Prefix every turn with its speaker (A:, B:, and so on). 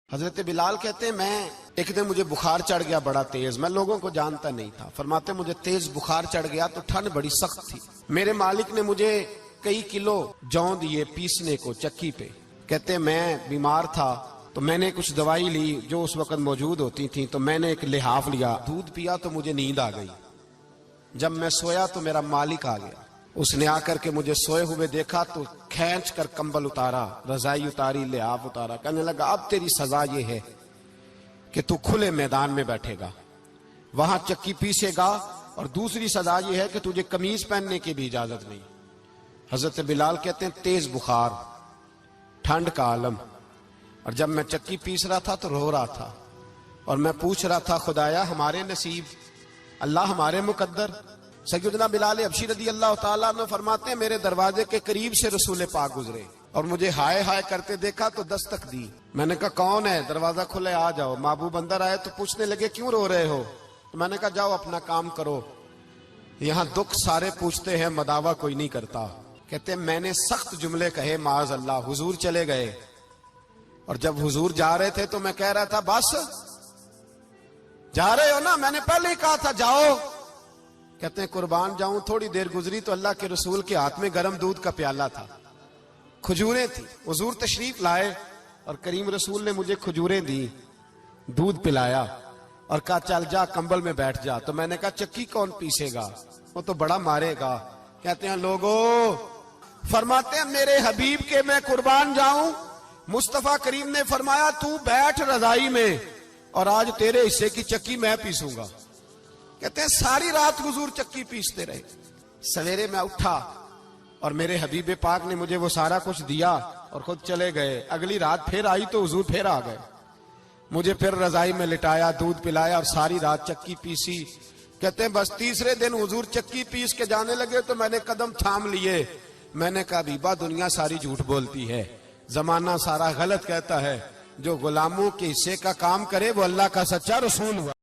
A: हजरत बिलाल कहते हैं मैं एक दिन मुझे बुखार चढ़ गया बड़ा तेज। मैं लोगों को जानता नहीं था। फरमाते मुझे तेज बुखार चढ़ गया तो ठंड बड़ी सख्त थी। मेरे मालिक ने मुझे कई किलो जौ दिए पीसने को चक्की पे। कहते मैं बीमार था तो मैंने कुछ दवाई ली जो उस वक्त मौजूद होती थी। तो मैंने एक लिहाफ लिया, दूध पिया तो मुझे नींद आ गई। जब मैं सोया तो मेरा मालिक आ गया। उसने आकर के मुझे सोए हुए देखा तो खींच कर कंबल उतारा, रजाई उतारी, लिहाफ उतारा। कहने लगा अब तेरी सजा ये है कि तू खुले मैदान में बैठेगा, वहां चक्की पीसेगा, और दूसरी सजा ये है कि तुझे कमीज पहनने की भी इजाजत नहीं। हजरत बिलाल कहते हैं तेज बुखार, ठंड का आलम, और जब मैं चक्की पीस रहा था तो रो रहा था और मैं पूछ रहा था खुदाया हमारे नसीब, अल्लाह हमारे मुकद्दर। सैयदना बिलाल हबशी रदी अल्लाह ताला अन्हु फरमाते हैं मेरे दरवाजे के करीब से रसूल पाक गुजरे और मुझे हाय हाय करते देखा तो दस्तक दी। मैंने कहा कौन है? दरवाजा खुले, आ जाओ। महबूब अंदर आए तो पूछने लगे क्यों रो रहे हो? तो मैंने कहा जाओ अपना काम करो, यहाँ दुख सारे पूछते हैं मदावा कोई नहीं करता। कहते मैंने सख्त जुमले कहे माज अल्लाह। हुजूर चले गए और जब हुजूर जा रहे थे तो मैं कह रहा था बस जा रहे हो ना, मैंने पहले ही कहा था जाओ। कहते हैं कुर्बान जाऊं, थोड़ी देर गुजरी तो अल्लाह के रसूल के हाथ में गर्म दूध का प्याला था, खजूरें थी। हुजूर तशरीफ लाए और करीम रसूल ने मुझे खजूरें दी, दूध पिलाया और कहा चल जा कंबल में बैठ जा। तो मैंने कहा चक्की कौन पीसेगा, वो तो बड़ा मारेगा। कहते हैं लोगों, फरमाते हैं मेरे हबीब के मैं कुर्बान जाऊं, मुस्तफा करीम ने फरमाया तू बैठ रजाई में और आज तेरे हिस्से की चक्की मैं पीसूंगा। कहते हैं सारी रात हुजूर चक्की पीसते रहे। सवेरे मैं उठा और मेरे हबीब पाक ने मुझे वो सारा कुछ दिया और खुद चले गए। अगली रात फिर आई तो हुजूर फिर आ गए, मुझे फिर रजाई में लिटाया, दूध पिलाया और सारी रात चक्की पीसी। कहते हैं बस तीसरे दिन हुजूर चक्की पीस के जाने लगे तो मैंने कदम थाम लिए। मैंने कहा बीबा दुनिया सारी झूठ बोलती है, जमाना सारा गलत कहता है, जो गुलामों के हिस्से का काम करे वो अल्लाह का सच्चा रसूल हुआ।